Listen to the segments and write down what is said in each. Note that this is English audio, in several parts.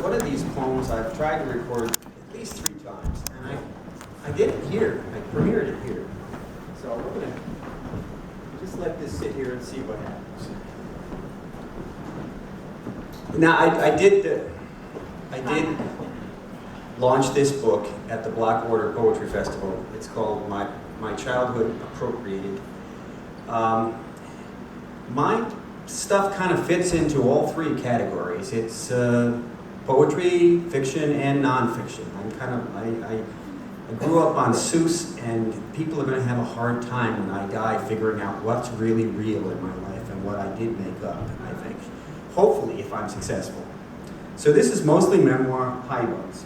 one of these poems I've tried to record at least 3 times, and I did it here. I premiered it here. So we're going to just let this sit here and see what happens. Now, I did launch this book at the Blackwater Poetry Festival. It's called My Childhood Appropriated. My stuff kind of fits into all 3 categories. It's poetry, fiction, and nonfiction. I grew up on Seuss, and people are going to have a hard time when I die figuring out what's really real in my life and what I did make up, I think. Hopefully, if I'm successful. So this is mostly memoir, highlights.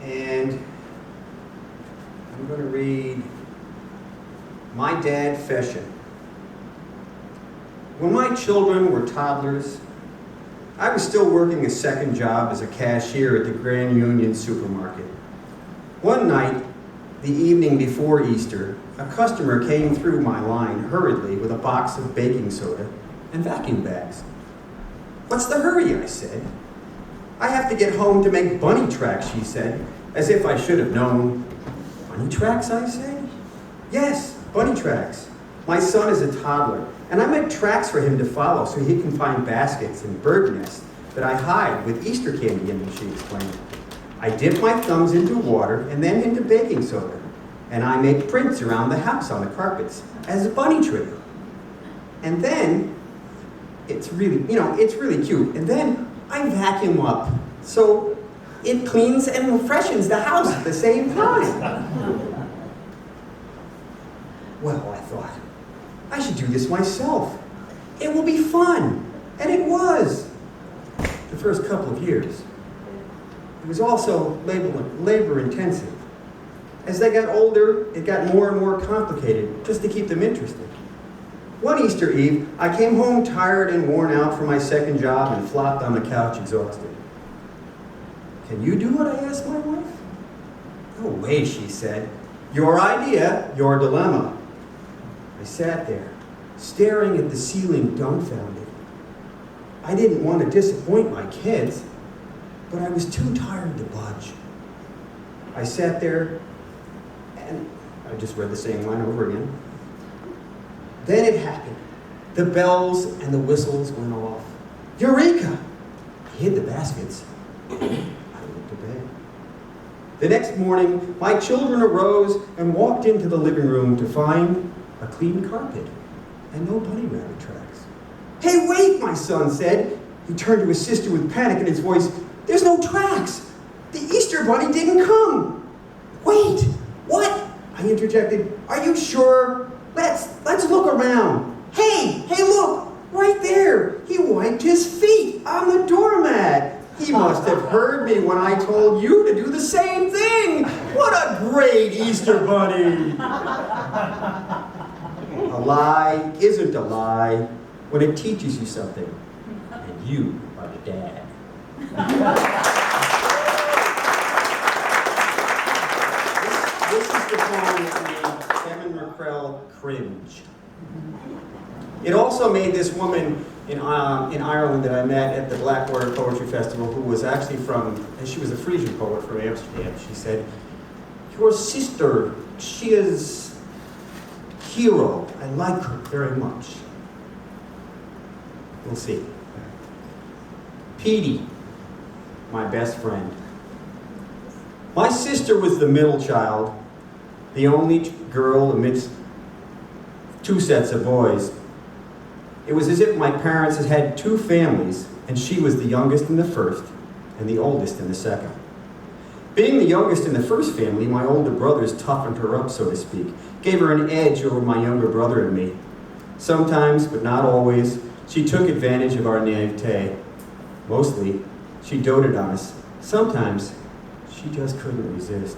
And I'm going to read My Dad Fession. When my children were toddlers, I was still working a second job as a cashier at the Grand Union supermarket. One night, the evening before Easter, a customer came through my line hurriedly with a box of baking soda and vacuum bags. "What's the hurry?" I said. "I have to get home to make bunny tracks," she said, as if I should have known. "Bunny tracks?" I said. "Yes, bunny tracks. My son is a toddler, and I make tracks for him to follow so he can find baskets and bird nests that I hide with Easter candy in them," she explained. "I dip my thumbs into water and then into baking soda, and I make prints around the house on the carpets as a bunny trick. And then, it's really cute, and then I vacuum up so it cleans and freshens the house at the same time." Well, I thought, I should do this myself. It will be fun. And it was. The first couple of years. It was also labor intensive. As they got older, it got more and more complicated just to keep them interested. One Easter Eve, I came home tired and worn out from my second job and flopped on the couch exhausted. "Can you do what I asked my wife?" "No way," she said. "Your idea, your dilemma." I sat there, staring at the ceiling dumbfounded. I didn't want to disappoint my kids, but I was too tired to budge. I sat there, and I just read the same line over again. Then it happened. The bells and the whistles went off. Eureka! I hid the baskets. I went to bed. The next morning, my children arose and walked into the living room to find a clean carpet and no bunny rabbit tracks. "Hey, wait," my son said. He turned to his sister with panic in his voice. "There's no tracks. The Easter bunny didn't come." "Wait, what?" I interjected. "Are you sure? Let's look around. Hey, look, right there. He wiped his feet on the doormat. He must have heard me when I told you to do the same thing. What a great Easter bunny." A lie isn't a lie when it teaches you something, and you are the dad. This is the poem that made Kevin McCrell cringe. It also made this woman in Ireland that I met at the Blackwater Poetry Festival, who was actually she was a Frisian poet from Amsterdam. She said, "Your sister, she is hero. I like her very much." We'll see. Petey, my best friend. My sister was the middle child, the only girl amidst 2 sets of boys. It was as if my parents had 2 families, and she was the youngest in the first and the oldest in the second. Being the youngest in the first family, my older brothers toughened her up, so to speak, gave her an edge over my younger brother and me. Sometimes, but not always, she took advantage of our naivete. Mostly, she doted on us. Sometimes, she just couldn't resist.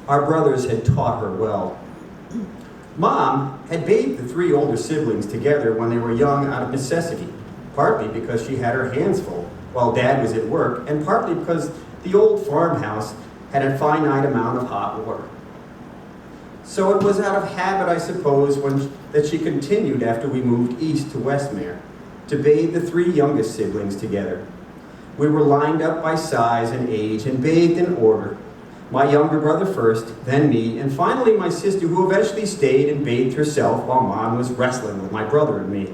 Our brothers had taught her well. Mom had bathed the 3 older siblings together when they were young out of necessity, partly because she had her hands full while Dad was at work, and partly because the old farmhouse had a finite amount of hot water. So it was out of habit, I suppose, that she continued after we moved east to Westmere to bathe the 3 youngest siblings together. We were lined up by size and age and bathed in order. My younger brother first, then me, and finally my sister, who eventually stayed and bathed herself while Mom was wrestling with my brother and me.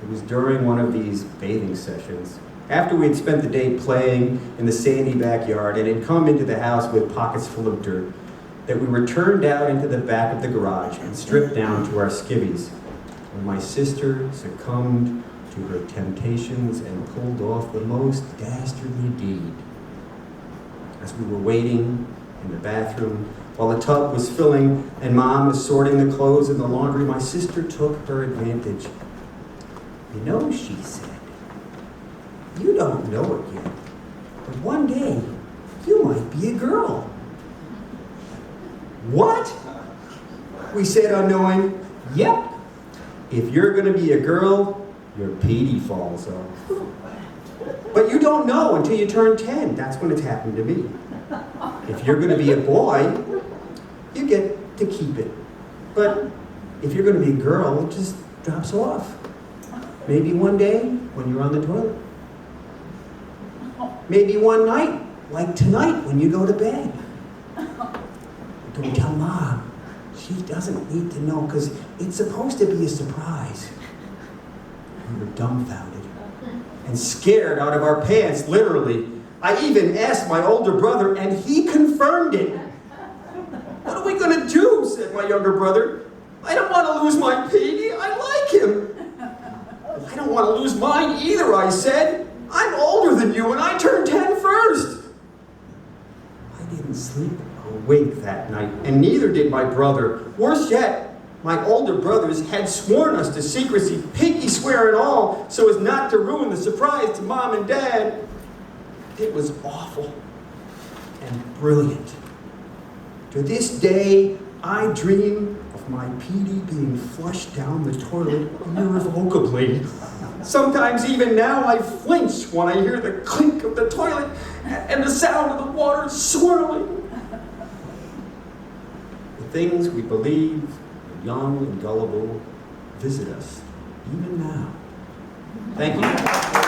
It was during one of these bathing sessions, after we had spent the day playing in the sandy backyard and had come into the house with pockets full of dirt, that we were turned out into the back of the garage and stripped down to our skivvies, when my sister succumbed to her temptations and pulled off the most dastardly deed. As we were waiting in the bathroom while the tub was filling and Mom was sorting the clothes in the laundry, my sister took her advantage. "You know," she said, "you don't know it yet, but one day you might be a girl." "What?" we said, unknowing. "Yep. If you're going to be a girl, your PD falls off. But you don't know until you turn 10. That's when it's happened to me. If you're going to be a boy, you get to keep it. But if you're going to be a girl, it just drops off. Maybe one day when you're on the toilet. Maybe one night, like tonight when you go to bed. Don't tell Mom. She doesn't need to know because it's supposed to be a surprise." We were dumbfounded and scared out of our pants, literally. I even asked my older brother, and he confirmed it. "What are we going to do?" said my younger brother. "I don't want to lose my PD. I like him." "I don't want to lose mine either," I said. "I'm older than you, and I turned 10 first." I didn't sleep a wink that night, and neither did my brother. Worse yet, my older brothers had sworn us to secrecy, pinky swear and all, so as not to ruin the surprise to Mom and Dad. It was awful and brilliant. To this day, I dream of my PD being flushed down the toilet irrevocably. Sometimes even now I flinch when I hear the clink of the toilet and the sound of the water swirling. The things we believe, young and gullible, visit us even now. Thank you.